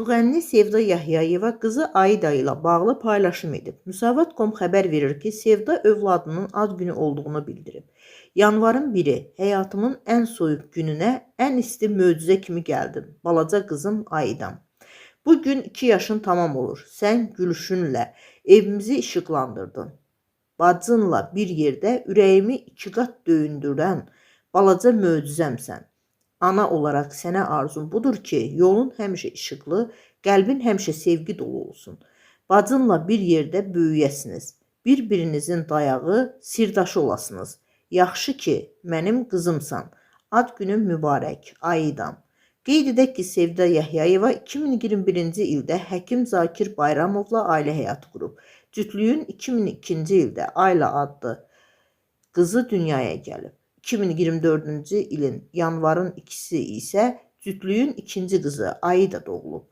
Müğənni Sevda Yahyayeva qızı Aida ilə bağlı paylaşım edib. Müsavat.com xəbər verir ki, Sevda övladının ad günü olduğunu bildirib. Yanvarın 1-i həyatımın ən soyuq gününə ən isti möcüzə kimi gəldim. Balaca qızım Aidam. Bu gün 2 yaşın tamam olur. Sən gülüşünlə evimizi işıqlandırdın. Bacınla bir yerdə ürəyimi 2 qat döyündürən balaca möcüzəmsən. Ana olaraq sənə arzum budur ki, yolun həmişə işıqlı, qəlbin həmişə sevgi dolu olsun. Bacınla bir yerdə böyüyəsiniz. Bir-birinizin dayağı, sirdaşı olasınız. Yaxşı ki, mənim qızımsan. Ad günün mübarək, Aidam. Qeyd edək ki, Sevda Yahyayeva 2021-ci ildə həkim Zakir Bayramovla ailə həyatı qurub. Cütlüyün 2002-ci ildə Ayla adlı qızı dünyaya gəlib. 2024-cü ilin yanvarın 2-si isə cütlüyün ikinci qızı Aida doğulub.